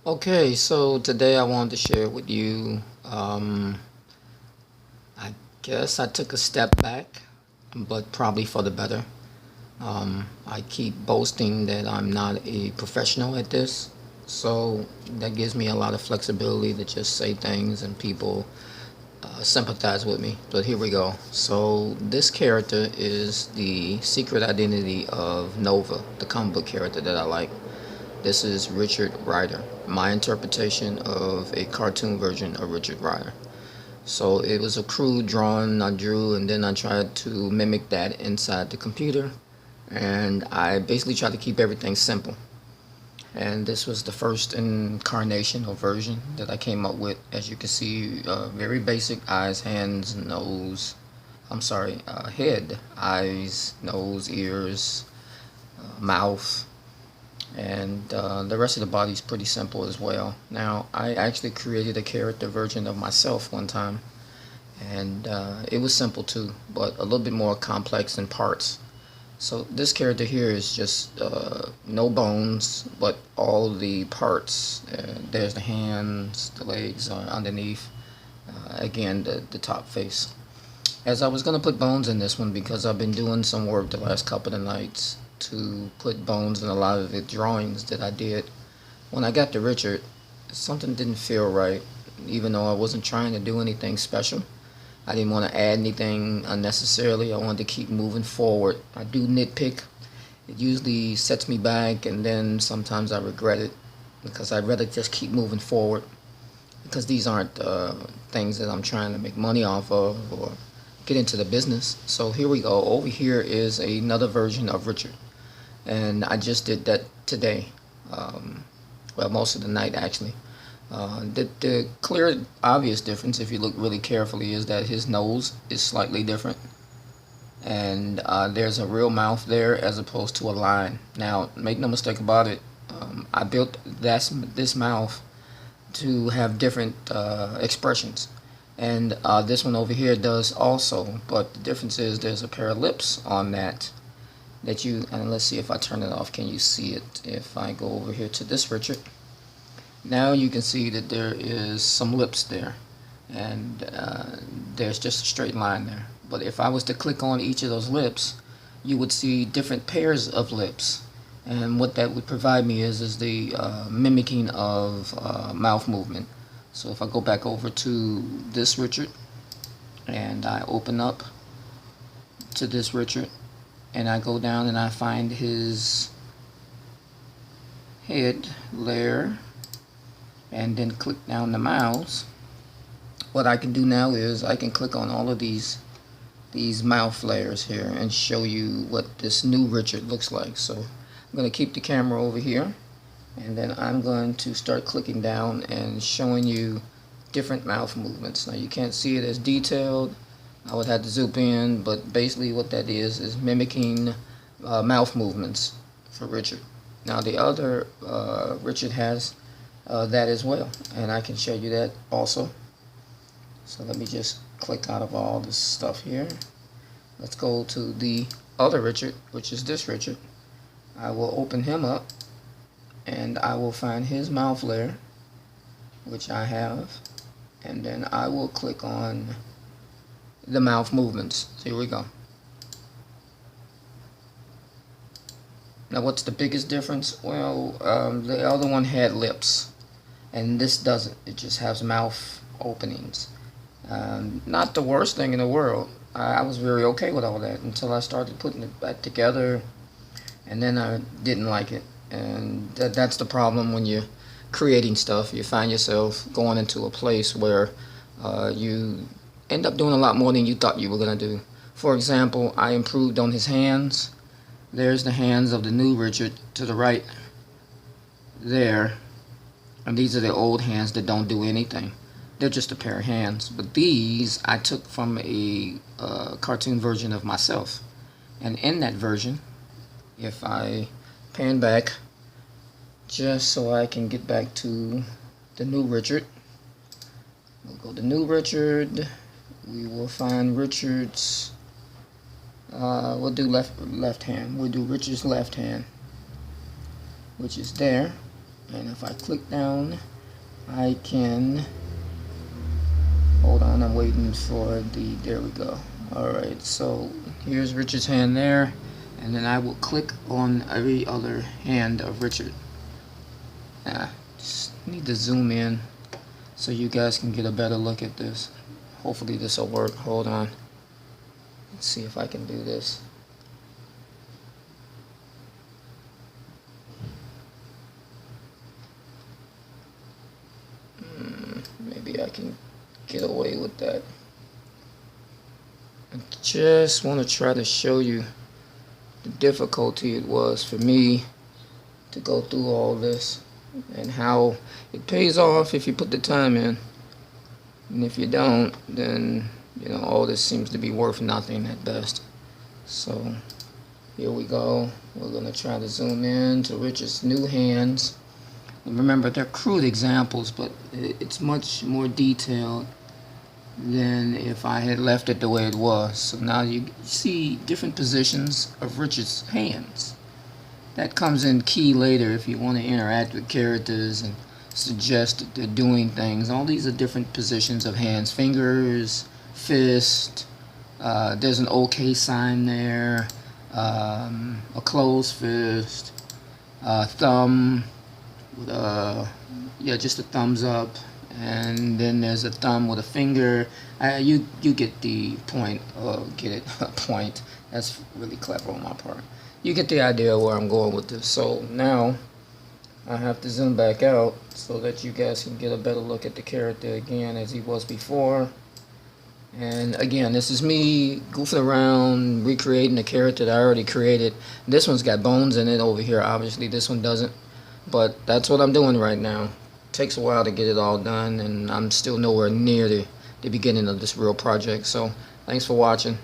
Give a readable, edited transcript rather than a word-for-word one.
Okay, so today I wanted to share with you. I guess I took a step back, but probably for the better. I keep boasting that I'm not a professional at this, so that gives me a lot of flexibility to just say things and people sympathize with me. But here we go. So, this character is the secret identity of Nova, the comic book character that I like. This is Richard Rider, my interpretation of a cartoon version of Richard Rider. So it was a crude drawing I drew, and then I tried to mimic that inside the computer. And I basically tried to keep everything simple. And this was the first incarnation or version that I came up with. As you can see, very basic eyes, hands, nose. Head, eyes, nose, ears, mouth, and the rest of the body is pretty simple as well. Now, I actually created a character version of myself one time, and it was simple too, but a little bit more complex in parts. So this character here is just no bones, but all the parts. There's the hands, the legs are underneath. Again, the top face. As I was gonna put bones in this one because I've been doing some work the last couple of nights to put bones in a lot of the drawings that I did. When I got to Richard, something didn't feel right, even though I wasn't trying to do anything special. I didn't want to add anything unnecessarily. I wanted to keep moving forward. I do nitpick. It usually sets me back, and then sometimes I regret it because I'd rather just keep moving forward because these aren't things that I'm trying to make money off of or get into the business. So here we go. Over here is another version of Richard, and I just did that today. Well, most of the night actually. The clear, obvious difference, if you look really carefully, is that his nose is slightly different, and there's a real mouth there as opposed to a line. Now, make no mistake about it. I built this mouth to have different expressions, and this one over here does also. But the difference is there's a pair of lips on that you. And let's see if I turn it off. Can you see it? If I go over here to this Richard. Now you can see that there is some lips there, and there's just a straight line there. But if I was to click on each of those lips, you would see different pairs of lips. And what that would provide me is the mimicking of mouth movement. So if I go back over to this Richard, and I open up to this Richard, and I go down and I find his head layer, and then click down the mouse, what I can do now is I can click on all of these mouth layers here and show you what this new Richard looks like. So I'm going to keep the camera over here, and then I'm going to start clicking down and showing you different mouth movements. Now you can't see it as detailed. I would have to zoom in, but basically what that is mimicking mouth movements for Richard. Now the other Richard has that as well, and I can show you that also. So let me just click out of all this stuff here. Let's go to the other Richard, which is this Richard. I will open him up, and I will find his mouth layer, which I have, and then I will click on the mouth movements. So here we go. Now what's the biggest difference? Well, the other one had lips, and this doesn't. It just has mouth openings. Not the worst thing in the world. I was very okay with all that until I started putting it back together, and then I didn't like it. And that's the problem when you're creating stuff. You find yourself going into a place where you end up doing a lot more than you thought you were going to do. For example, I improved on his hands. There's the hands of the new Richard to the right there. And these are the old hands that don't do anything. They're just a pair of hands. But these I took from a cartoon version of myself. And in that version, if I pan back, just so I can get back to the new Richard, we'll go to new Richard. We will find Richard's, we'll do left hand. We'll do Richard's left hand, which is there. And if I click down, I can, hold on, I'm waiting for the, there we go. Alright, so here's Richard's hand there, and then I will click on every other hand of Richard. Just need to zoom in so you guys can get a better look at this. Hopefully this will work. Hold on. Let's see if I can do this. Maybe I can get away with that. I just want to try to show you the difficulty it was for me to go through all this and how it pays off if you put the time in, and if you don't, then you know all this seems to be worth nothing at best. So here we go. We're gonna try to zoom in to Richard's new hands. And remember, they're crude examples, but it's much more detailed than if I had left it the way it was. So now you see different positions of Richard's hands. That comes in key later if you want to interact with characters and suggest that they're doing things. All these are different positions of hands. Fingers, fist, there's an OK sign there, a closed fist, thumb, with yeah, just a thumbs up, and then there's a thumb with a finger. You get the point, get it, a point. That's really clever on my part. You get the idea where I'm going with this. So now I have to zoom back out so that you guys can get a better look at the character again as he was before. And again, this is me goofing around, recreating the character that I already created. This one's got bones in it over here, obviously. This one doesn't. But that's what I'm doing right now. Takes a while to get it all done, and I'm still nowhere near the beginning of this real project. So thanks for watching.